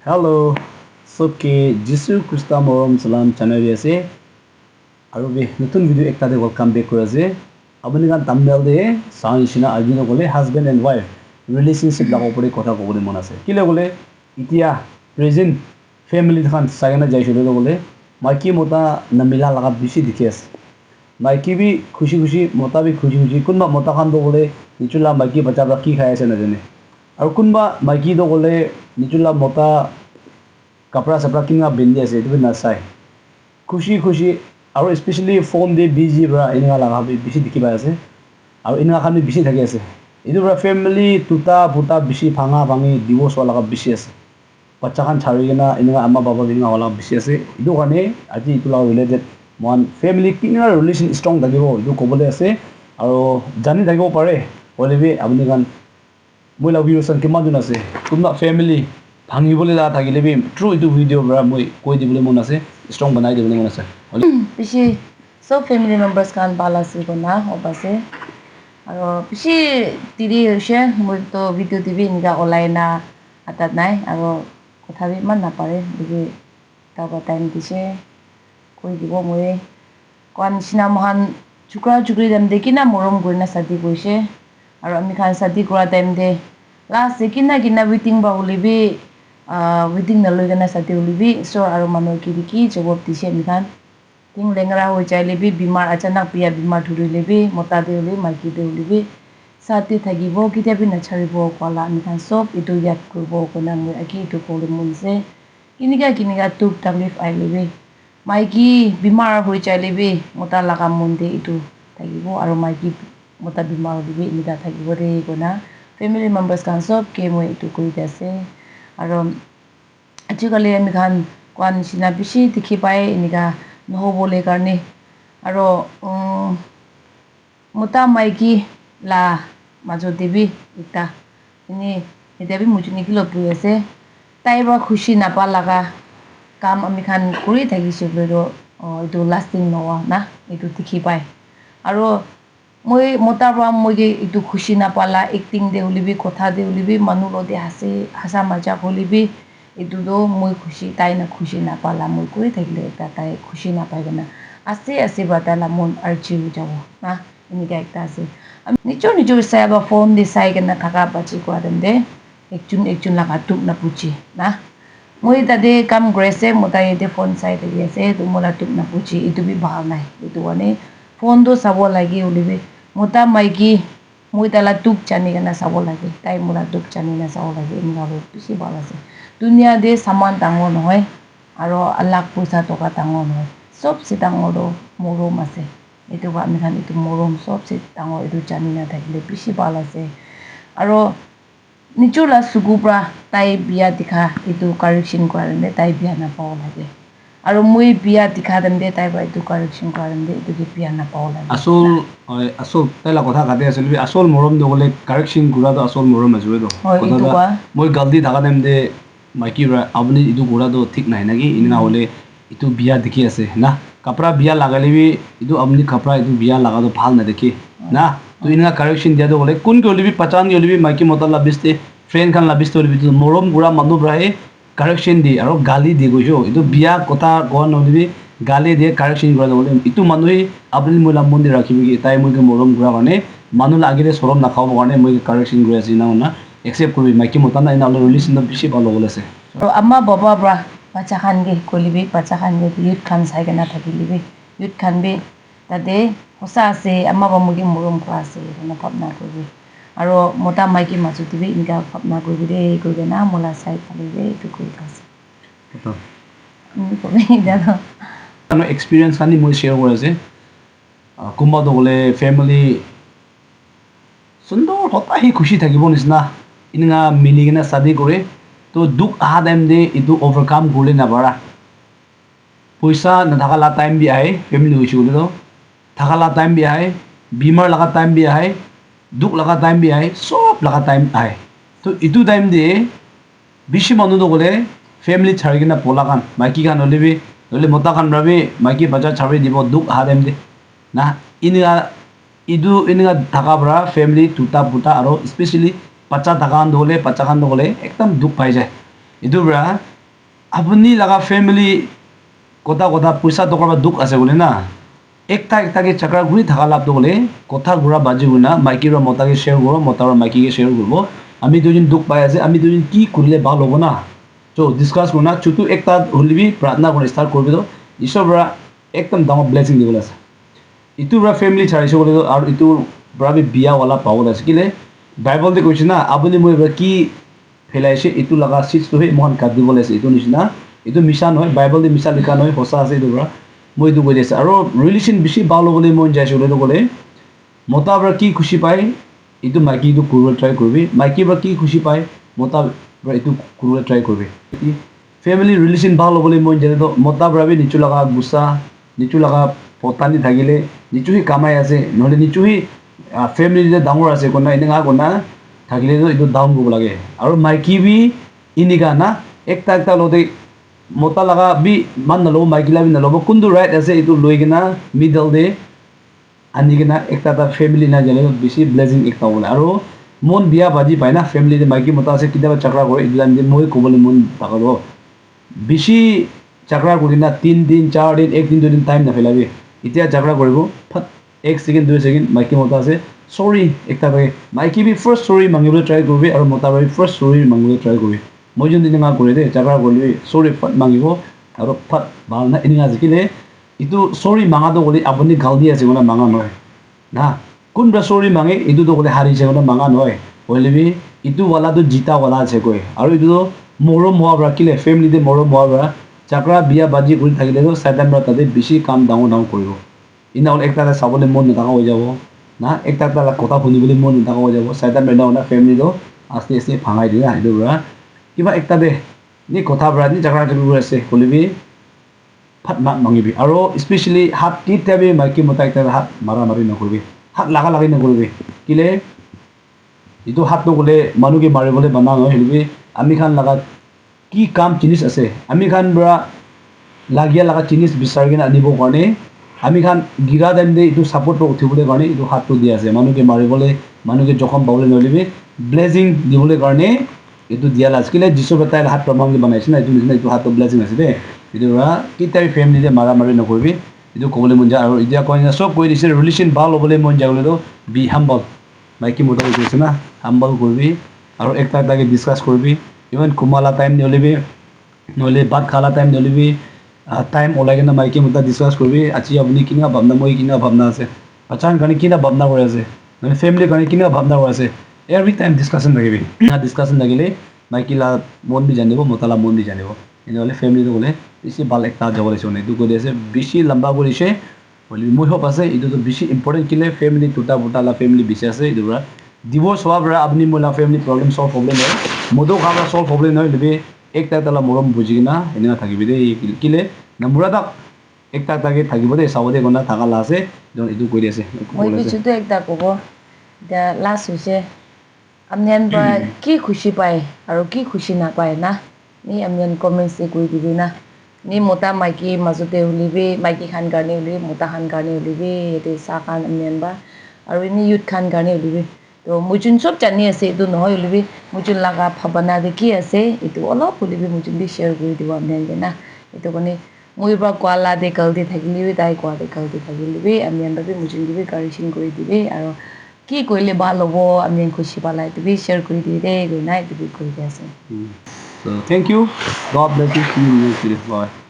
Hello, सबके जिसु ख्रिस्ता मरम सलाम channel আছে আৰু নতুন ভিডিও একটাতে ওয়েলকাম ব্যাক কৰি আছে আপুনি গান thumbnail দে চাইছিনা আজি নকলে হাজবেন্ড এন্ড ওয়াইফ ৰিলেশনশিপ লাগ ওপৰে কথা ক'বলৈ মন আছে কি লাগলে এতিয়া প্ৰেজেন্ট ফ্যামিলি খান চাইনা যাইছিল গলে মাইকি মতা নমিলা লাগা বেছি দেখি আছে মাইকি বি খুশি খুশি মতা বি খুশি খুশি কোনবা মতা খান গলে নিচুলা মাইকি বাচ্চা কি খাই আছে নাজানে আৰু কোনবা মাইকি গলে নিচুলা মতা कपड़ा सपड़ा किंगा बिंदी ऐसे तो ना साइ खुशी खुशी और स्पेशली फोन दे बिजी बरा इनगा लगा बिसी दिखि बाय আছে और इनगा खान बिसी थाके আছে इदु बरा फैमिली तुता पुता बिसी भांगा भांगी डिवोर्स वाला का बिसी আছে बच्चा खान छारिना इनगा अम्मा बाबा बिनगा वाला बिसी আছে इदु खाने আজি इतुला रिलेटेड वन फैमिली किंगा रिलेशन स्ट्रांग থাকিব इदु কবলে আছে আৰু জানি থাকিব পাৰে ওলেবি আপুনি গান মই লাভ ইউ সন কিমান জন আছে কোনবা ফ্যামিলি ভাঙিবলৈ যা থাকিলে বি ট্ৰু ইটো ভিডিও বৰা মই কৈ দিবলৈ মন আছে ষ্ট্ৰং বনাই দিবলৈ মন আছে পিছে সব ফ্যামিলি মেম্বাৰ্স কান ভাল আছে কোনা হবাছে আৰু পিছে তিৰি হৈছে মই তো ভিডিও দিবি নিকা ওলাই না আতাত নাই আৰু কথা বি মান নাপাৰে দিবি তাবা টাইম দিছে কৈ দিব মই কোন সিনা মহান চুকৰা চুকৰি দাম দেখি না মৰম কৰিনা শাদি কৰিছে আৰু আমি খান শাদি কৰা টাইম দে লাষ্ট কিনা কিনা উইটিং বা হলিবি wedding na loy gana sate ulibi so aro mano ki jawab dise mikan ting lengra ho jai lebi bimar achanak pia bimar thuri lebi mota de uli maiki de ulibi sate thagibo kitia bi na charibo kwala mikan sob itu yat kurbo kona moi aki itu kole munse kinika tuk taklif ai lebi maiki bimar ho jai lebi mota laga munde itu thagibo aro maiki mota bimar lebi nika thagibo re kona family members kan sob ke moi itu koi dase আৰু আজিকালি আমি খান কোৱা নিচিনা বেছি দেখি পাই এনেকা নহ'বলৈ কাৰণে আৰু মতা মাইকী লা মাজত দেবি এটা এতিয়া বি মুজুনি কিলো পৰি আছে তাই বা খুশি নাপা লগা কাম আমি খান কৰি থাকিছিলোঁ এইটো লাষ্টিং নোহোৱা না এইটো দেখি পাই আৰু মই মতাৰ পৰা মই এইটো খুশি নাপালা এক্টিং দে হলিবি কথা দে হলিবি মানুহ লদে হাসা মজা হলিবি এইটো তো মই খুশি তাই না খুশি নাপালা মই কৰি থাকিলে এটা তাই খুশি নাপাই কেনা আছে বা তাইলা মন আৰ্জি হৈ যাব না এনেকুৱা একটা আছে আমি নিজৰ চাই বা ফোন দি চাই কেনে থাকা বাচি কোৱা দে একজন লগা তোক নাপুচি না মই তাতে কাম কৰি আছে মতাই এতিয়া ফোন চাই থাকি আছে মোলা তোক নাপুচি এইটো বি ভাল নাই এইটো মানে ফোনটো চাব লাগে উলিবি মতা মাইকী মই তালা তোক জানি কেনে চাব লাগে তাই মোলা তোক জানি না চাব লাগে এনেকুৱা বেছি ভাল আছে দুনিয়া দে সামান ডাঙৰ নহয় আৰু লাখ পইচা টকা ডাঙৰ নহয় চবচে ডাঙৰটো মৰম আছে এইটো আমি খান এইটো মৰম চবচে ডাঙৰ এইটো জানি নাথাকিলে বেছি ভাল আছে আৰু নিজৰ চকুৰ পৰা তাই বিয়া দেখা এইটো কাৰেকশ্যন কৰে তাই বিয়া নাপাব লাগে আৰু মই বিয়া দেখা দে তাই বা এইটো কাৰেকশ্যন কৰে এইটো বিয়া নাপাব লাগে আসল তাইলা কথা কাটে আছিল আসল মৰম দগলে কাৰেকশ্যন কৰাটো আসল মৰম আছে কথাটা মই গলতি থাকা টাইম দে মাইকি আপুনি এইটো কৰাটো ঠিক নাই নাকি ইনা হলে এইটো বিয়া দেখি আছে না কাপড়া বিয়া লাগালে বি এইটো আপুনি কাপড়া এইটো বিয়া লাগাটো ভাল নেদেখি না তো ইনা কাৰেকশ্যন দিয়াটো গ'লে কোন কি হলিবি পাচান কি হলিবি মাইকি মতা লাভিste ফ্ৰেণ্ড খান লাভিste হলিবি মৰম কৰা মানুহ পৰাই কাৰেকশ্যন দি আৰু গালি দি গৈছো এইটো বিয়া কথা কোৱা নহলিবি গালি দিয়ে কাৰেকশ্যন কৰা নহ'লে এইটো মানুহে আপুনি মই লাভ মন্দিৰ ৰাখিবি তাই মই মৰম কৰা কাৰণে মানুহ লাগিলে চৰম নাখাব কাৰণে মই কাৰেকশ্যন কৰি আছি না একচেপ্ট কৰিবি মাইকি মতা নাই না ৰিলেশ্যন বেছি ভাল হ'ব আছে আৰু আম্মা বাবা পৰা বাচ্চা খান গে কলিবি বাচ্চা খান গে ইউথ খান চাই কেনে থাকিলিবি ইউথ খান বি তাতে সঁচা আছে আম্মা বাবা মৰম কৰা আছে মানে ভাৱনা কৰিবি আৰু মতা মাইকী মাজত দিবি এনেকুৱা ভাৱনা কৰিবি দেই কৰিবি না মোলা চাই পালিবি এইটো কৰি আছে এক্সপিৰিয়েঞ্চ খানি মই শ্বেয়াৰ কৰি আছে কোনোবাটো গ'লে ফেমিলি সুন্দৰ সদায় খুচি থাকিব নিচিনা এনেকুৱা মিলি কিনে শাদি কৰে তো দুখ অহা টাইম দে এইটো অভাৰকাম কৰিলে নাপাৰা পইচা নাথাকালা টাইম বি আহে ফেমিলি হৈছোঁ বুলি থাকালা টাইম বি আহে বেমাৰ লগা টাইম বি আহে দুখ লগা টাইম বি আহে চব লগা টাইম আহে তো এইটো টাইম দিয়ে বেছি মানুহটো গ'লে ফেমিলি ছাড়ি কিনে পলা খান মাইকী খান হ'লে মতা খান ভাবি মাইকী বাচ্চা ছাড়ি দিব দুখ অহা টাইম দে না এনেকুৱা থাকা পৰা ফেমিলি টুটা ফুটা আৰু স্পেচিয়েলি বাচ্চা থাকা নহ'লে বাচ্চা খান নহ'লে একদম দুখ পাই যায় এইটোৰ পৰা আপনি লাগা ফ্যামিলি কথা কথা পয়সা টকাৰ বা দুখ আছে বলে না একটাকে চাকৰা ঘূৰি থাকা লাভ বলে কথা ঘূৰা বাজি গুণা মাইকী বা মতাকে শ্বেয়াৰ কৰিব মতা বা মাইকীকে শ্বেয়াৰ কৰিব আমি দুজন দুখ পাই আছে আমি দুজন কি কৰিলে ভাল হ'ব না তো ডিছকাছ কৰোঁ না চুটো একটা হলিবি প্ৰাৰ্থনা কৰি ষ্টাৰ্ট কৰিব ঈশ্বৰৰ পৰা একদম ডাঙৰ ব্লেছিং দিবলৈ আছে ইটোৰ পৰা ফেমিলি চাৰিছে বুলি আৰু ইটোৰ পৰা বিয়াৱালা পাবলৈ আছে কেলে বাইবলতে কৈছে না আপুনি মই কি ফেলাইছে এইটো লগা চিজটোহে মহান কাট দিব লাগিছে এইটো নিচিনা এইটো মিছা নহয় বাইবলতে মিছা লিখা নহয় সঁচা আছে এইটোৰ পৰা মই এইটো কৈ দিছোঁ আৰু ৰিলেশ্যন বেছি ভাল হ'বলৈ মন যাইছোঁ বুলি ক'লে মতাৰ পৰা কি খুচি পায় এইটো মাইকী এইটো কৰিবলৈ ট্ৰাই কৰিবি মাইকীৰ পৰা কি খুচি পায় মতাৰ পৰা এইটো কৰিবলৈ ট্ৰাই কৰিবি ফেমিলি ৰিলেশ্যন ভাল হ'বলৈ মন যায় তো মতাৰ পৰা নিচু লগা গুচা নিচু লগা পতানি থাকিলে নিচু সি কামাই আছে নহ'লে নিচু সি ফেমিলি যে ডাঙৰ আছে কোনা এনেকুৱা কোনা থাকিলেতো এইটো ডাউন কৰিব লাগে আৰু মাইকী বি এনেকুৱা না একটা লগতে মতা লগা বি মান নল'ব মাইকী লাগি নল'ব কোনটো ৰাইট আছে এইটো লৈ কিনা মিডল দে আনি কিনা একটা ফেমিলি না জানে বেছি ব্লেছিং একটা হ'বলৈ আৰু মন বিয়া বাজি পায় না ফেমিলিতে মাইকী মতা আছে কেতিয়াবা চাকৰা কৰে এইবিলাক মই ক'বলৈ মন থাকো বেছি চাকৰা কৰি না 3 দিন 4 দিন 1 দিন 2 দিন টাইম নাপেলাবি এতিয়া চাকৰা কৰিব ফাট 1 ছেকেণ্ড 2 ছেকেণ্ড মাইকী মতা আছে চৰি একটা মাইকী বি ফাৰ্ষ্ট চৰি মাঙিবলৈ ট্ৰাই কৰিবি আৰু মতা বি ফাৰ্ষ্ট চৰি মাঙিবলৈ ট্ৰাই কৰিবি মই যদি এনেকুৱা কৰি দে চাকৰা কৰিবি চৰি ফাট মাঙিব আৰু ফাট ভাল না এনেকুৱা জিকিলে এইটো চৰি মাঙাটো ক'লে আপুনি গাল দি আছে মানে মাঙা নহয় না কোনবা চৰি মাঙে এইটোতো ক'লে হাৰিছে মানে মাঙা নহয় হ'লেবি এইটো ৱালাটো জিতাৱালা আছে কৈ আৰু এইটো মৰম হোৱাৰ পৰা কিলে ফেমিলিতে মৰম হোৱাৰ পৰা চাকৰা বিয়া বাজি কৰি থাকিলেতো চাইটান পৰা তাতে বেছি কাম ডাঙৰ কৰিব ইনা হ'ল একটা চাবলৈ মন নথকা হৈ যাব না একটা কথা শুনিবলৈ মন নথকা হৈ যাব চাইটান বেনা ফেমিলিটো আস্তে আস্তে ভাঙাই দিয়ে এইটোৰ পৰা কিবা একটা দে নি কথা পৰা নি চাকৰা কৰিব আছে ক'লেবি ফাট মাঙিবি আৰু স্পেচিয়েলি হাত কেতিয়াবি মাইকী মতা একটা হাত মাৰি নকৰিবি হাত লাগি নকৰিবি কিলে এইটো হাত নগ'লে মানুহকে মাৰিবলৈ বানা নহয় সেইবি আমি খান লগা কি কাম জিনিস আছে আমি খান পৰা লাগিয়া লগা জিনিস বিচাৰি কিনে আনিবৰ কাৰণে আমি খান গিৰা টাইম দে এইটো ছাপোৰ্টটো উঠিবলৈ কাৰণে এইটো হাতটো দিয়া আছে মানুহকে মাৰিবলৈ মানুহকে জখম পাবলৈ নলিবি ব্লেছিং দিবলৈ কাৰণে এইটো দিয়া লাজকিলে যিচু তাই হাত প্ৰমাণকে বনাইছে না এইটো নিচিনা এইটো হাতটো ব্লেছিং আছে দেই এইটো কেতিয়াবি ফেমিলিতে মাৰি নকৰিবি এইটো ক'বলৈ মন যায় আৰু এতিয়া কয় চব কৈ দিছে ৰিলেশ্যন ভাল হ'বলৈ মন যায় বুলিতো বি হাম্বল মাইকী মতা কৈছে না হাম্বল কৰিবি আৰু একটাকে ডিছকাছ কৰিবি ইমান কুমালা টাইম নলিবি নহ'লে ভাত খালা টাইম নলিবি টাইম ওলাই কিনে মাইকী মতা ডিছকাছ কৰিবি আজি আপুনি কেনেকুৱা ভাৱনা মই কেনেকুৱা ভাৱনা আছে বাচ্চাৰ কাৰণে কেনেকুৱা ভাৱনা কৰি আছে মানে ফেমিলিৰ কাৰণে কেনেকুৱা ভাৱনা কৰি আছে এভৰি টাইম ডিছকাশ্যন থাকিবি ডিছকাশ্যন থাকিলে মাইকী লা মন দি জানিব মতালা মন দি জানিব এনেহ'লে ফেমিলিটো গ'লে বেছি ভাল একটা যাব লাগিছে মানে এইটো কৰি আছে বেছি লম্বা কৰিছে হ'লে মই হোপ আছে এইটোতো বেছি ইম্পৰ্টেণ্ট কিলে ফেমিলি টুটা ফুটালা ফেমিলি বেছি আছে এইটোৰ পৰা ডিভোৰ্চ হোৱাৰ পৰা আপুনি মই ফেমিলি প্ৰব্লেম চল্ভ প্ৰব্লেম হয় মদো খাবা চল্ভ প্ৰব্লেম নহয় যদি একটা মৰম বুজি কিনা এনেকুৱা থাকিবি দেই কিলে নামুৰা তাক একটা থাকিব দেই চাব দে কোনা থাকা লা আছে এইটো কৰি আছে মই কিছুতো একটা ক'ব এতিয়া লাষ্ট হৈছে আপনাৰ পৰা কি খুশি পায় আৰু কি খুশি নাপায় না নি আপনার কমেন্টসে কৈ দিবি না নি মতা মাইকী মাজতে উলিবি মাইকী খান কাৰণে উলিবি মতা খান কাৰণে উলিবি ইয়াতে চাহ খান আপনাৰ বা আৰু এনে ইউথ খান কাৰণে উলিবি তো মুজুন চব জানি আছে এইটো নহয় উলিবি মুজুন লগা ভাৱনা দেখি আছে এইটো অলপ উলিবি মুজুন বি শ্বেয়াৰ কৰি দিব আপনাৰ না এইটো কাৰণে মই পৰা কোৱালা দে গলতি থাকিলিবি তাই কোৱা দে গলতি থাকিলিবি আপনাৰ বাবে মুজুন দিবি কাৰেকশ্যন কৰি দিবি আৰু কি কৰিলে ভাল হ'ব আমি খুশি পালা এইটো বি শ্বেয়াৰ কৰি দিবি দেই গুড নাইট এইটো কৰি দি আছে So thank you. God bless you. See you next video. Bye.